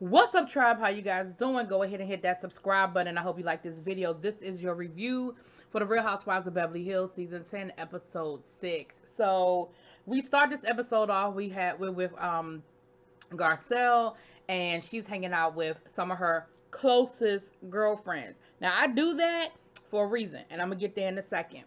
What's up, tribe? How you guys doing? Go ahead and hit that subscribe button. I hope you like this video. This is your review for the Real Housewives of Beverly Hills season 10 episode 6. So we start this episode off, we're with Garcelle, and she's hanging out with some of her closest girlfriends. Now I do that for a reason, and I'm gonna get there in a second.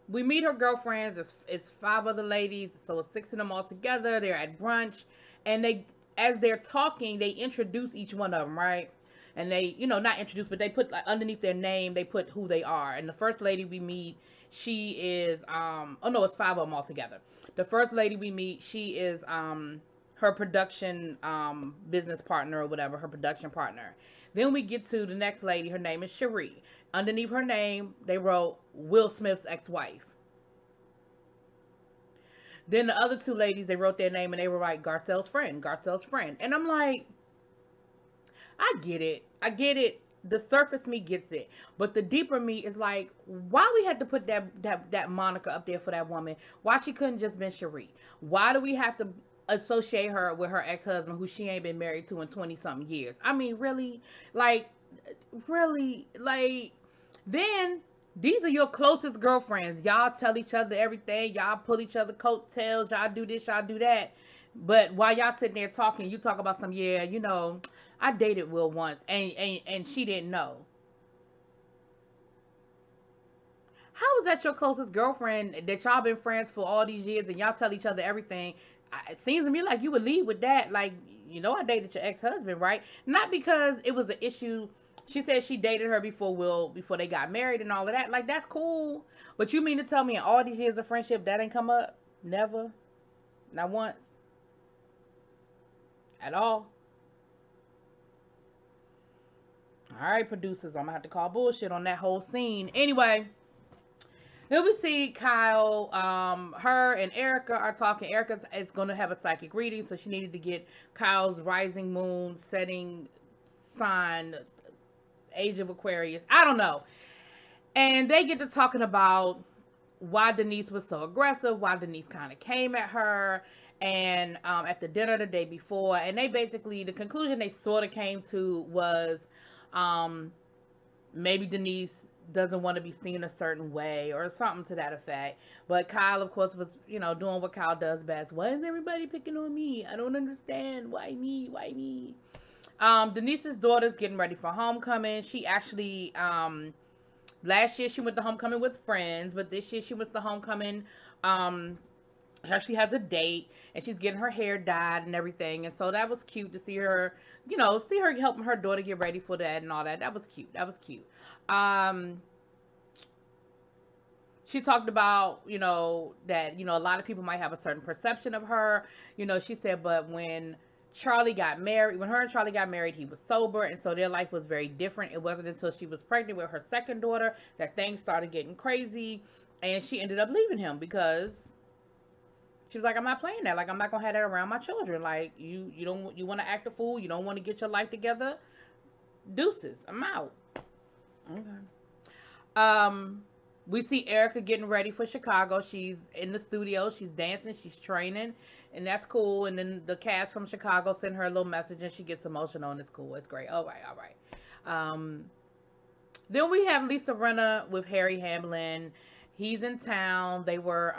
We meet her girlfriends. It's 5 other ladies, so it's 6 of them all together. They're at brunch, and as they're talking, they introduce each one of them, right? And they, not introduce, but they put, like, underneath their name, they put who they are. And the first lady we meet, she is, oh no, it's 5 of them all together. The first lady we meet, she is, her production, business partner or whatever, her production partner. Then we get to the next lady. Her name is Cherie. Underneath her name, they wrote Will Smith's ex-wife. Then the other 2 ladies, they wrote their name and they were like Garcelle's friend, Garcelle's friend. And I'm like, I get it. I get it. The surface me gets it. But the deeper me is like, why we had to put that moniker up there for that woman? Why she couldn't just been Cherie? Why do we have to associate her with her ex-husband who she ain't been married to in 20-something years? I mean, really? Like, then these are your closest girlfriends. Y'all tell each other everything. Y'all pull each other coattails. Y'all do this, y'all do that. But while y'all sitting there talking, you talk about some, yeah, I dated Will once, and she didn't know. How is that your closest girlfriend that y'all been friends for all these years and y'all tell each other everything? It seems to me like you would lead with that. Like, I dated your ex-husband, right? Not because it was an issue. She said she dated her before they got married and all of that. Like, that's cool. But you mean to tell me in all these years of friendship that ain't come up? Never. Not once. At all. All right, producers. I'm going to have to call bullshit on that whole scene. Anyway. Here we see Kyle, her and Erica are talking. Erica is going to have a psychic reading, so she needed to get Kyle's rising moon, setting sign, age of Aquarius. I don't know. And they get to talking about why Denise was so aggressive, why Denise kind of came at her, and at the dinner the day before. And they basically, the conclusion they sort of came to was maybe Denise doesn't want to be seen a certain way or something to that effect. But Kyle, of course, was, doing what Kyle does best. Why is everybody picking on me? I don't understand. Why me? Why me? Denise's daughter's getting ready for homecoming. She actually, last year she went to homecoming with friends, but this year she went to homecoming, she actually has a date, and she's getting her hair dyed and everything. And so that was cute to see her, see her helping her daughter get ready for that and all that. That was cute. That was cute. She talked about, that, a lot of people might have a certain perception of her. She said, but when her and Charlie got married, he was sober, and so their life was very different. It wasn't until she was pregnant with her second daughter that things started getting crazy, and she ended up leaving him because she was like, I'm not playing that. Like, I'm not gonna have that around my children. Like, you want to act a fool. You don't want to get your life together. Deuces. I'm out. Okay. We see Erica getting ready for Chicago. She's in the studio. She's dancing. She's training, and that's cool. And then the cast from Chicago send her a little message, and she gets emotional, and it's cool. It's great. All right. All right. Then we have Lisa Rinna with Harry Hamlin. He's in town. They were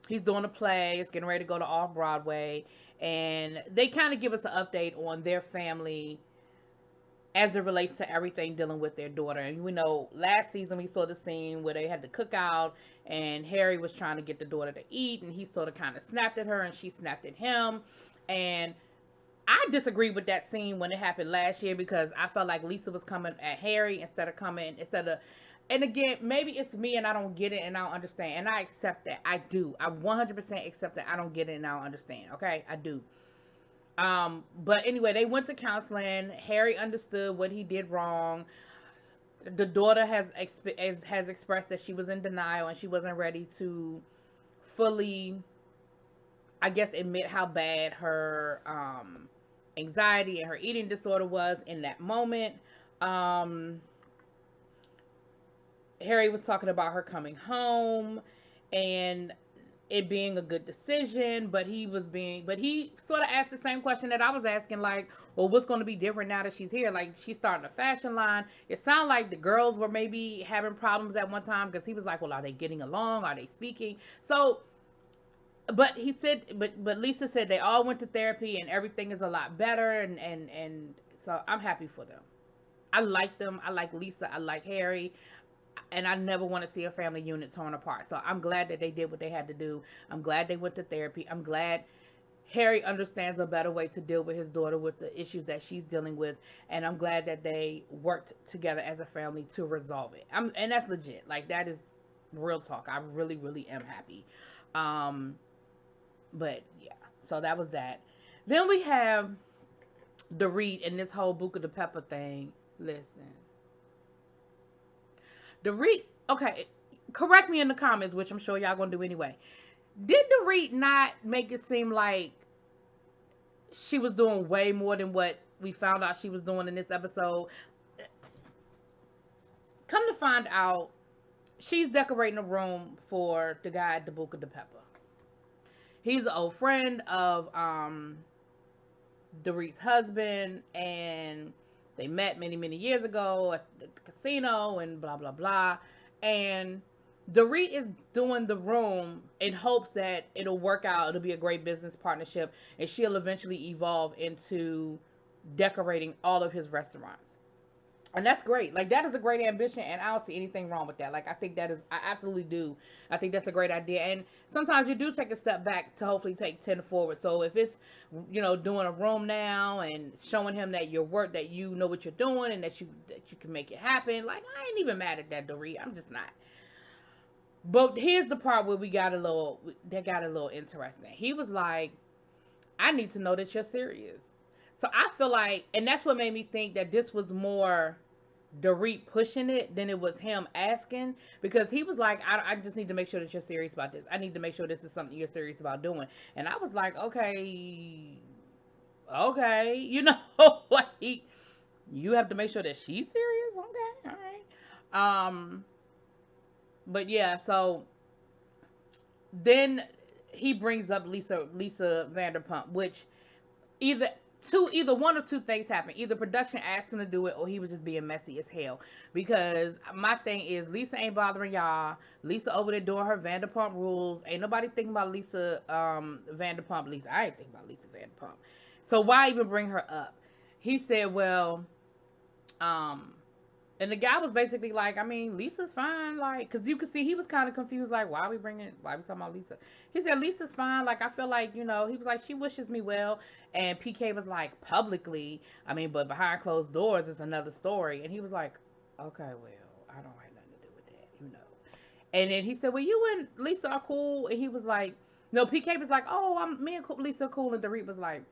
he's doing a play. It's getting ready to go to Off-Broadway. And they kind of give us an update on their family as it relates to everything dealing with their daughter. And we know last season we saw the scene where they had the cookout and Harry was trying to get the daughter to eat, and he sort of kind of snapped at her and she snapped at him. And I disagreed with that scene when it happened last year because I felt like Lisa was coming at Harry and again, maybe it's me and I don't get it and I don't understand. And I accept that. I do. I 100% accept that I don't get it and I don't understand. Okay? I do. But anyway, they went to counseling. Harry understood what he did wrong. The daughter has expressed that she was in denial and she wasn't ready to fully, I guess, admit how bad her anxiety and her eating disorder was in that moment. Harry was talking about her coming home, and it being a good decision, but he sort of asked the same question that I was asking, like, well, what's going to be different now that she's here? Like, she's starting a fashion line. It sounded like the girls were maybe having problems at one time, because he was like, well, are they getting along? Are they speaking? So, but he said, but Lisa said they all went to therapy and everything is a lot better, and so I'm happy for them. I like them. I like Lisa. I like Harry, and I never want to see a family unit torn apart. So I'm glad that they did what they had to do. I'm glad they went to therapy. I'm glad Harry understands a better way to deal with his daughter with the issues that she's dealing with, and I'm glad that they worked together as a family to resolve it. And that's legit. Like, that is real talk. I really, really am happy. Um, but yeah, so that was that. Then we have the read and this whole Buka the Pepper thing. Listen, the read. Okay, correct me in the comments, which I'm sure y'all gonna do anyway. Did the read not make it seem like she was doing way more than what we found out she was doing in this episode? Come to find out, she's decorating a room for the guy at the Buka the Pepper. He's an old friend of Dorit's husband, and they met many, many years ago at the casino and blah, blah, blah. And Dorit is doing the room in hopes that it'll work out. It'll be a great business partnership, and she'll eventually evolve into decorating all of his restaurants. And that's great. Like, that is a great ambition, and I don't see anything wrong with that. Like, I think that is, I absolutely do. I think that's a great idea. And sometimes you do take a step back to hopefully take 10 forward. So if it's, doing a room now and showing him that your work, that you know what you're doing and that you can make it happen, like, I ain't even mad at that, Dorit. I'm just not. But here's the part where that got a little interesting. He was like, I need to know that you're serious. So I feel like, and that's what made me think that this was more Dorit pushing it than it was him asking, because he was like, I just need to make sure that you're serious about this. I need to make sure this is something you're serious about doing. And I was like, okay, like, you have to make sure that she's serious. Okay, all right. But yeah, so then he brings up Lisa Vanderpump, which either one or two things happen. Either production asked him to do it, or he was just being messy as hell. Because my thing is, Lisa ain't bothering y'all. Lisa over there doing her Vanderpump rules. Ain't nobody thinking about Lisa Vanderpump. I ain't thinking about Lisa Vanderpump. So why even bring her up? He said, well, and the guy was basically like, I mean, Lisa's fine. Like, because you could see he was kind of confused. Like, why are we talking about Lisa? He said, Lisa's fine. Like, I feel like, he was like, she wishes me well. And PK was like, publicly, I mean, but behind closed doors, it's another story. And he was like, okay, well, I don't have nothing to do with that, And then he said, well, you and Lisa are cool. And he was like, no, PK was like, oh, me and Lisa are cool. And Dorit was like,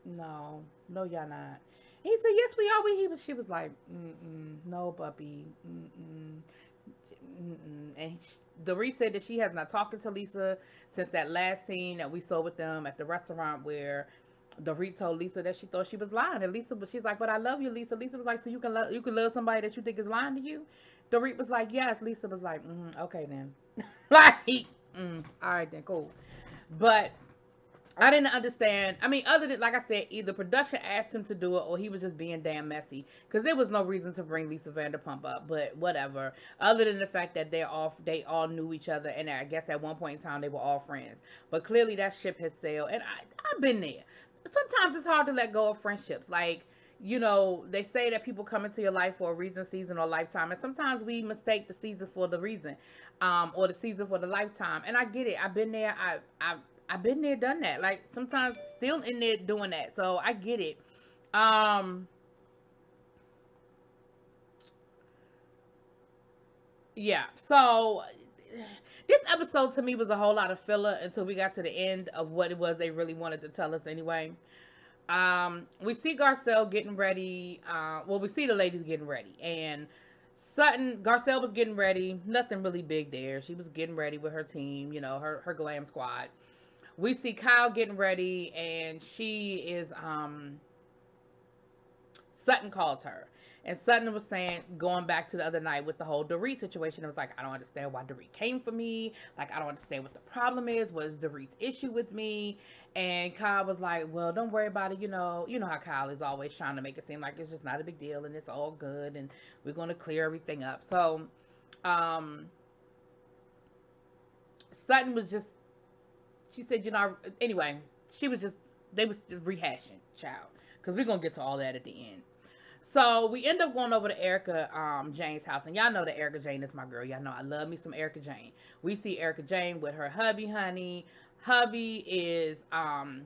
no, y'all not. He said, yes, we are. She was like, no, puppy. And Dorit said that she has not talked to Lisa since that last scene that we saw with them at the restaurant, where Dorit told Lisa that she thought she was lying. And she's like, but I love you, Lisa. Lisa was like, so you can love somebody that you think is lying to you? Dorit was like, yes. Lisa was like, okay then. Like, all right then, cool. But I didn't understand. I mean, other than, like I said, either production asked him to do it, or he was just being damn messy. Because there was no reason to bring Lisa Vanderpump up, but whatever. Other than the fact that they all knew each other, and I guess at one point in time they were all friends. But clearly that ship has sailed, and I've been there. Sometimes it's hard to let go of friendships. Like, they say that people come into your life for a reason, season, or lifetime, and sometimes we mistake the season for the reason, or the season for the lifetime. And I get it. I've been there. I've been there, done that. Like, sometimes still in there doing that. So I get it. Yeah. So this episode to me was a whole lot of filler until we got to the end of what it was they really wanted to tell us anyway. We see Garcelle getting ready. We see the ladies getting ready, and Garcelle was getting ready. Nothing really big there. She was getting ready with her team, her glam squad. We see Kyle getting ready, and she is, Sutton calls her. And Sutton was saying, going back to the other night with the whole Dorit situation, it was like, I don't understand why Dorit came for me. Like, I don't understand what the problem is. What is Dorit's issue with me? And Kyle was like, well, don't worry about it. You know how Kyle is always trying to make it seem like it's just not a big deal and it's all good and we're going to clear everything up. So, Sutton was just, she said, anyway, they was rehashing, child. Because we're going to get to all that at the end. So we end up going over to Erica Jane's house. And y'all know that Erica Jane is my girl. Y'all know I love me some Erica Jane. We see Erica Jane with her hubby, honey. Hubby is, they're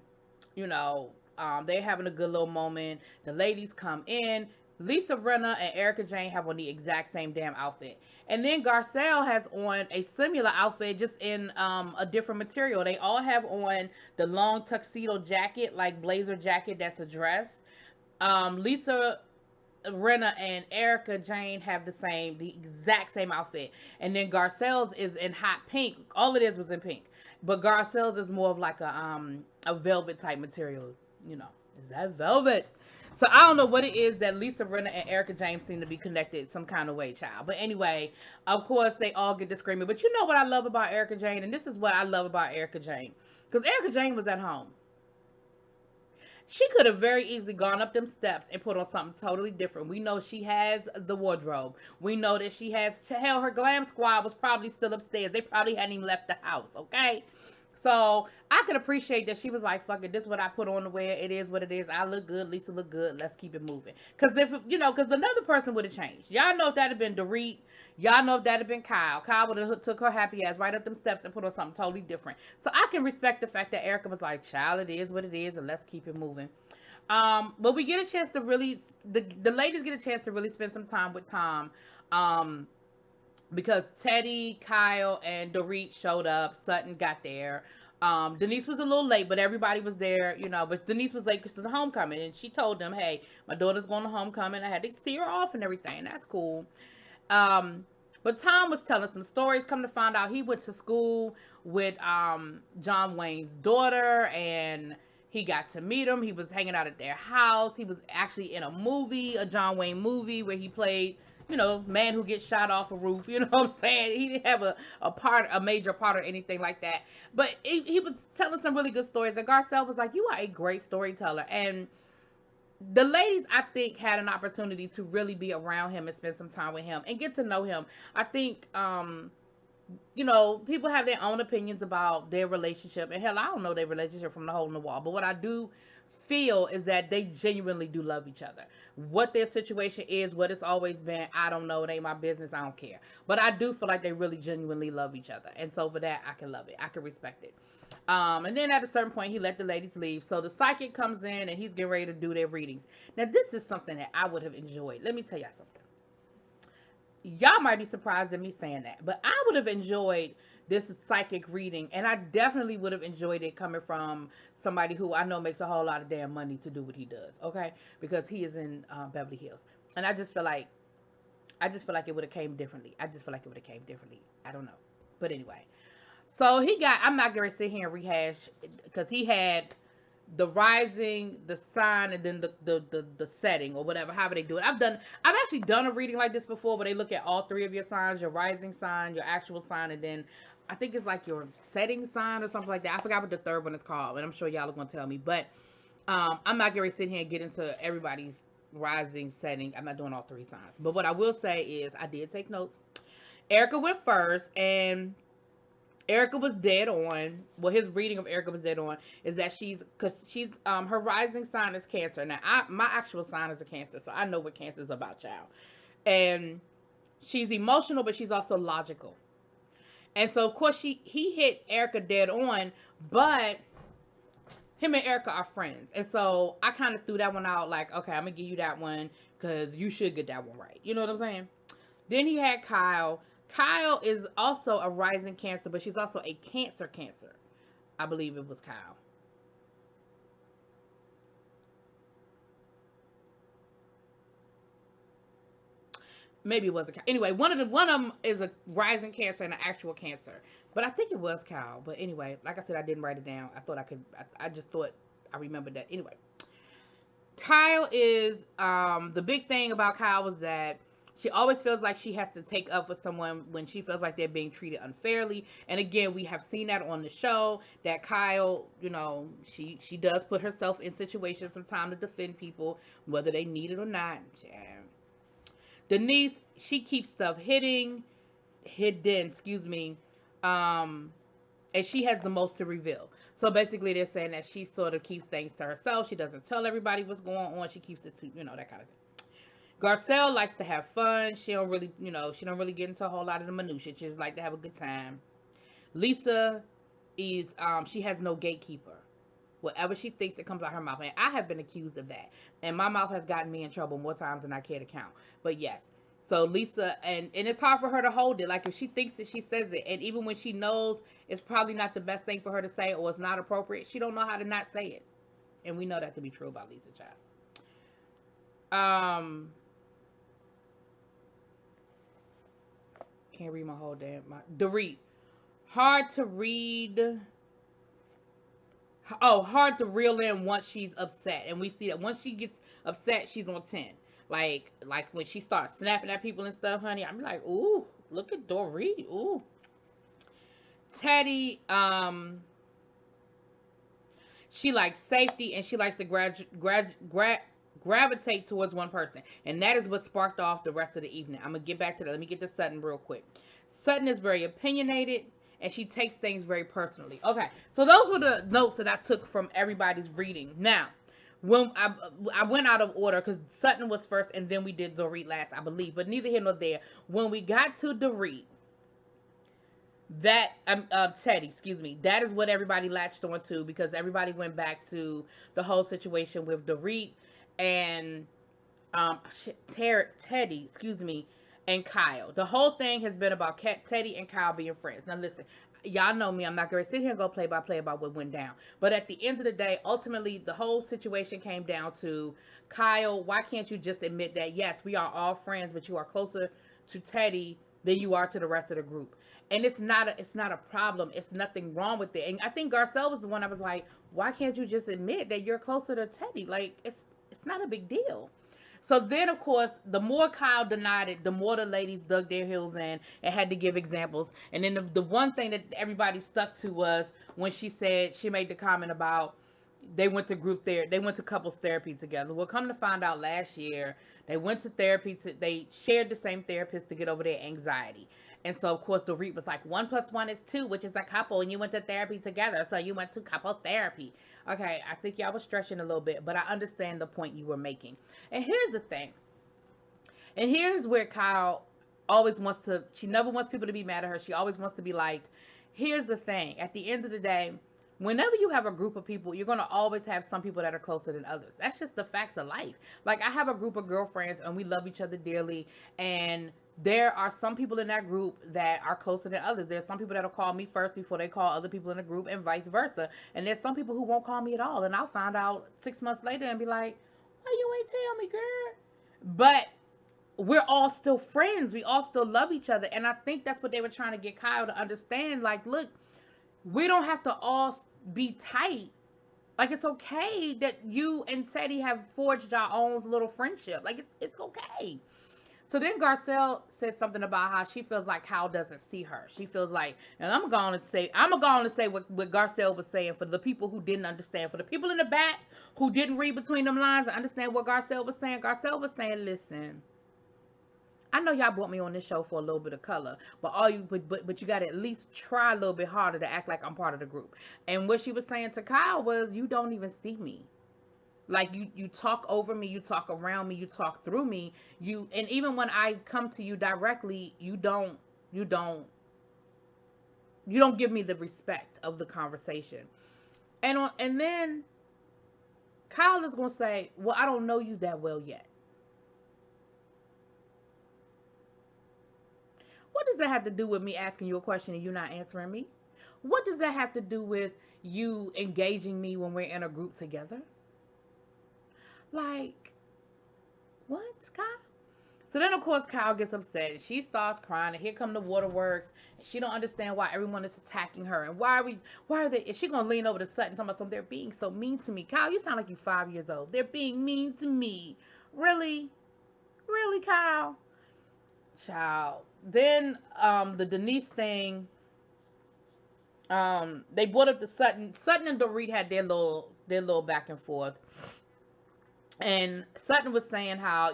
having a good little moment. The ladies come in. Lisa Rinna and Erica Jane have on the exact same damn outfit. And then Garcelle has on a similar outfit, just in a different material. They all have on the long tuxedo jacket, like blazer jacket that's a dress. Lisa Rinna and Erica Jane have the exact same outfit. And then Garcelle's is in hot pink. All it is was in pink. But Garcelle's is more of like a velvet type material. Is that velvet? So I don't know what it is that Lisa Rinna and Erica Jane seem to be connected some kind of way, child. But anyway, of course, they all get to screaming. But you know what I love about Erica Jane? And this is what I love about Erica Jane. Because Erica Jane was at home. She could have very easily gone up them steps and put on something totally different. We know she has the wardrobe. We know that she has, hell, her glam squad was probably still upstairs. They probably hadn't even left the house, okay? So I could appreciate that she was like, fuck it, this is what I put on to wear. It is what it is. I look good. Lisa look good. Let's keep it moving. Because because another person would have changed. Y'all know if that had been Dorit. Y'all know if that had been Kyle. Kyle would have took her happy ass right up them steps and put on something totally different. So I can respect the fact that Erica was like, child, it is what it is, and let's keep it moving. But we get a chance to really, the ladies get a chance to really spend some time with Tom. Because Teddy, Kyle, and Dorit showed up. Sutton got there. Denise was a little late, but everybody was there, But Denise was late because of the homecoming. And she told them, hey, my daughter's going to homecoming. I had to see her off and everything. That's cool. But Tom was telling some stories. Come to find out, he went to school with John Wayne's daughter. And he got to meet him. He was hanging out at their house. He was actually in a John Wayne movie, where he played man who gets shot off a roof. You know what I'm saying? He didn't have a major part or anything like that. But he was telling some really good stories. And Garcelle was like, you are a great storyteller. And the ladies, I think, had an opportunity to really be around him and spend some time with him and get to know him. I think, people have their own opinions about their relationship. And hell, I don't know their relationship from the hole in the wall. But what I do feel is that they genuinely do love each other. What their situation is, what it's always been, I don't know. It ain't my business. I don't care. But I do feel like they really genuinely love each other. And so for that, I can love it. I can respect it. And then at a certain point, he let the ladies leave. So the psychic comes in and he's getting ready to do their readings. Now, this is something that I would have enjoyed. Let me tell y'all something. Y'all might be surprised at me saying that, but I would have enjoyed this psychic reading, and I definitely would have enjoyed it coming from somebody who I know makes a whole lot of damn money to do what he does, okay? Because he is in Beverly Hills, and I just feel like it would have came differently. I don't know, but anyway. So I'm not gonna sit here and rehash, because he had the rising, the sign, and then the setting, or whatever, however they do it. I've actually done a reading like this before, where they look at all three of your signs: your rising sign, your actual sign, and then I think it's like your setting sign or something like that. I forgot what the third one is called, and I'm sure y'all are gonna tell me. But I'm not gonna sit here and get into everybody's rising, setting. I'm not doing all three signs. But what I will say is, I did take notes. Erica went first, and Erica was dead on. Well, his reading of Erica was dead on is that her rising sign is Cancer. Now, my actual sign is a Cancer, so I know what Cancer is about, child. And she's emotional, but she's also logical. And so, of course, he hit Erica dead on, but him and Erica are friends. And so I kind of threw that one out, like, okay, I'm gonna give you that one because you should get that one right. You know what I'm saying? Then he had Kyle. Kyle is also a rising Cancer, but she's also a Cancer. I believe it was Kyle. Maybe it was a Kyle. Anyway, one of them is a rising Cancer and an actual Cancer. But I think it was Kyle. But anyway, like I said, I didn't write it down. I just thought I remembered that. Anyway. Kyle is the big thing about Kyle was that she always feels like she has to take up for someone when she feels like they're being treated unfairly. And again, we have seen that on the show that Kyle, she does put herself in situations sometimes to defend people, whether they need it or not. Yeah. Denise, she keeps stuff hidden, excuse me. Um, and she has the most to reveal. So basically, they're saying that she sort of keeps things to herself. She doesn't tell everybody what's going on. She keeps it to, that kind of thing. Garcelle likes to have fun. She don't really, she don't really get into a whole lot of the minutiae. She just like to have a good time. Lisa is, she has no gatekeeper. Whatever she thinks, it comes out her mouth. And I have been accused of that. And my mouth has gotten me in trouble more times than I care to count. But yes. So Lisa, and it's hard for her to hold it. Like if she thinks it, she says it. And even when she knows it's probably not the best thing for her to say or it's not appropriate, she don't know how to not say it. And we know that to be true about Lisa Child. Can't read my whole damn Dorit. Hard to read. Oh, hard to reel in once she's upset. And we see that once she gets upset, she's on 10. Like when she starts snapping at people and stuff, honey, I'm like, ooh, look at Dorit. Ooh. Teddy, she likes safety and she likes to gravitate towards one person. And that is what sparked off the rest of the evening. I'm going to get back to that. Let me get to Sutton real quick. Sutton is very opinionated and she takes things very personally. Okay, so those were the notes that I took from everybody's reading. Now, when I went out of order because Sutton was first and then we did Dorit last, I believe. But neither here nor there. When we got to Dorit, that Teddy, excuse me, that is what everybody latched on to because everybody went back to the whole situation with Dorit and Teddy, excuse me, and Kyle. The whole thing has been about Teddy and Kyle being friends. Now listen, y'all know me, I'm not going to sit here and go play by play about what went down. But at the end of the day, ultimately, the whole situation came down to Kyle, why can't you just admit that, yes, we are all friends, but you are closer to Teddy than you are to the rest of the group. And it's not a problem. It's nothing wrong with it. And I think Garcelle was the one I was like, why can't you just admit that you're closer to Teddy? Like, it's not a big deal. So then, of course, the more Kyle denied it, the more the ladies dug their heels in and had to give examples. And then the one thing that everybody stuck to was when she said, she made the comment about they went to they went to couples therapy together. Well, come to find out last year, they went to therapy, they shared the same therapist to get over their anxiety. And so, of course, Dorit was like, 1 + 1 is 2, which is a couple, and you went to therapy together, so you went to couples therapy. Okay, I think y'all was stretching a little bit, but I understand the point you were making. And here's the thing. And here's where Kyle always wants to, she never wants people to be mad at her. She always wants to be liked. Here's the thing. At the end of the day, whenever you have a group of people, you're going to always have some people that are closer than others. That's just the facts of life. Like, I have a group of girlfriends, and we love each other dearly, and there are some people in that group that are closer than others. There's some people that'll call me first before they call other people in the group and vice versa. And there's some people who won't call me at all. And I'll find out 6 months later and be like, why you ain't tell me, girl? But we're all still friends. We all still love each other. And I think that's what they were trying to get Kyle to understand. Like, look, we don't have to all be tight. Like, it's okay that you and Teddy have forged our own little friendship. Like, it's okay. So then Garcelle said something about how she feels like Kyle doesn't see her. She feels like, and I'm going to say what Garcelle was saying for the people who didn't understand. For the people in the back who didn't read between them lines and understand what Garcelle was saying. Garcelle was saying, listen, I know y'all brought me on this show for a little bit of color, but you got to at least try a little bit harder to act like I'm part of the group. And what she was saying to Kyle was, you don't even see me. Like, you talk over me, you talk around me, you talk through me, and even when I come to you directly, you don't give me the respect of the conversation. And then Kyle is going to say, well, I don't know you that well yet. What does that have to do with me asking you a question and you not answering me? What does that have to do with you engaging me when we're in a group together? Like, what, Kyle? So then, of course, Kyle gets upset and she starts crying. And here come the waterworks. And she don't understand why everyone is attacking her. And why are they? Is she gonna lean over to Sutton talking about something? They're being so mean to me. Kyle, you sound like you're 5 years old. They're being mean to me. Really, really, Kyle. Child. Then, the Denise thing. They brought up the Sutton. Sutton and Dorit had their little back and forth. And Sutton was saying how,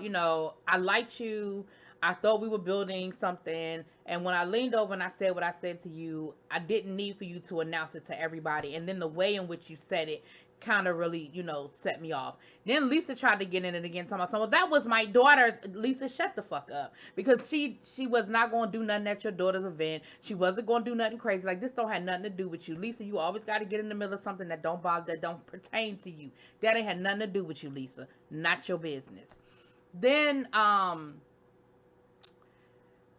I liked you. I thought we were building something. And when I leaned over and I said what I said to you, I didn't need for you to announce it to everybody. And then the way in which you said it kind of really, set me off. Then Lisa tried to get in it again, talking about, well, that was my daughter's. Lisa, shut the fuck up. Because she was not going to do nothing at your daughter's event. She wasn't going to do nothing crazy. Like, this don't have nothing to do with you. Lisa, you always got to get in the middle of something that don't bother, that don't pertain to you. That ain't had nothing to do with you, Lisa. Not your business. Then,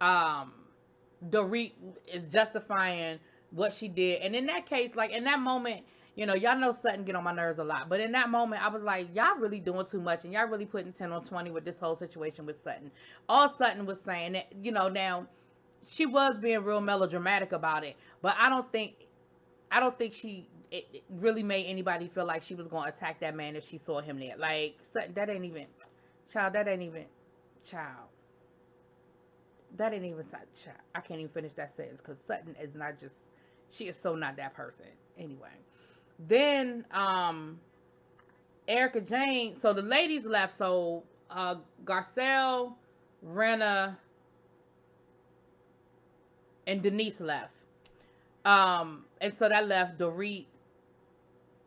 Dorit is justifying what she did. And in that case, like, in that moment, y'all know Sutton get on my nerves a lot. But in that moment, I was like, y'all really doing too much. And y'all really putting 10 on 20 with this whole situation with Sutton. All Sutton was saying, that, now, she was being real melodramatic about it. But I don't think it really made anybody feel like she was going to attack that man if she saw him there. Like, Sutton, that ain't even, child. I can't even finish that sentence because Sutton is not just, she is so not that person. Anyway. Then, Erica Jane, so the ladies left, so, Garcelle, Renna, and Denise left. And so that left Dorit,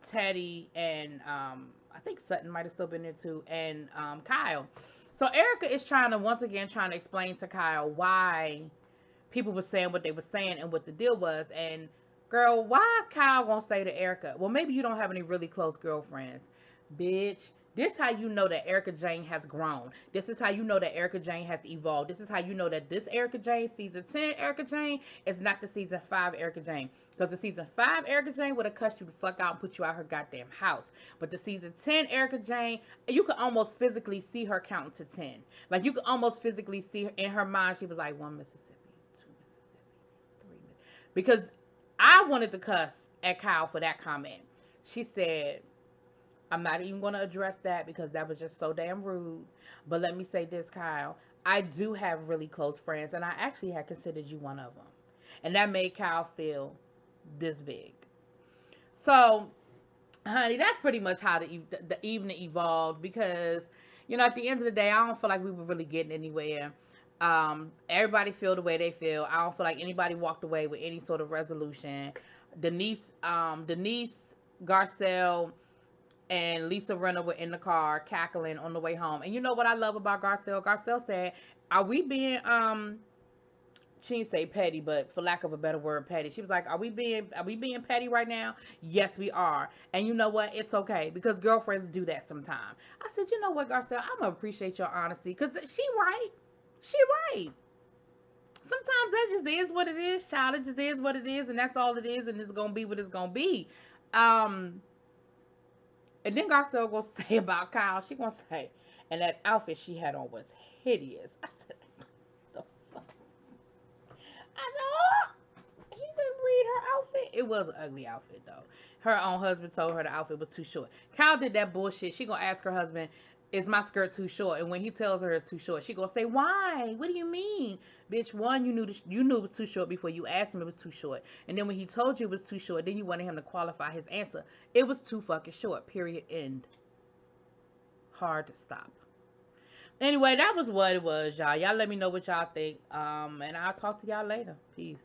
Teddy, and, I think Sutton might have still been there too, and, Kyle. So Erica is once again trying to explain to Kyle why people were saying what they were saying and what the deal was. And girl, why Kyle won't say to Erica, well, maybe you don't have any really close girlfriends. Bitch, this is how you know that Erica Jane has grown. This is how you know that Erica Jane has evolved. This is how you know that this Erica Jane, season 10 Erica Jane, is not the season 5 Erica Jane. Because the season 5 Erica Jane would have cussed you the fuck out and put you out her goddamn house. But the season 10 Erica Jane, you could almost physically see her counting to 10. Like, you could almost physically see her in her mind. She was like, 1 Mississippi, 2 Mississippi, 3 Mississippi. Because I wanted to cuss at Kyle for that comment. She said, I'm not even going to address that because that was just so damn rude. But let me say this, Kyle. I do have really close friends, and I actually had considered you one of them. And that made Kyle feel this big. So, honey, that's pretty much how the evening evolved because, at the end of the day, I don't feel like we were really getting anywhere. Everybody feel the way they feel. I don't feel like anybody walked away with any sort of resolution. Denise, Garcelle, and Lisa Renna were in the car cackling on the way home. And you know what I love about Garcelle? Garcelle said, are we being, she didn't say petty, but for lack of a better word, petty. She was like, are we being petty right now? Yes, we are. And you know what? It's okay because girlfriends do that sometimes. I said, you know what, Garcelle? I'm going to appreciate your honesty because she right. She right. Sometimes that just is what it is, child. It just is what it is, and that's all it is, and it's going to be what it's going to be. And then Garcelle gonna say about Kyle, she gonna say, and that outfit she had on was hideous. I said, what the fuck? I said, oh, she didn't read her outfit. It was an ugly outfit though. Her own husband told her the outfit was too short. Kyle did that bullshit. She gonna ask her husband, is my skirt too short? And when he tells her it's too short, she gonna say, why? What do you mean? Bitch, one, you knew it was too short before you asked him it was too short. And then when he told you it was too short, then you wanted him to qualify his answer. It was too fucking short, period, end. Hard to stop. Anyway, that was what it was, y'all. Y'all let me know what y'all think. And I'll talk to y'all later. Peace.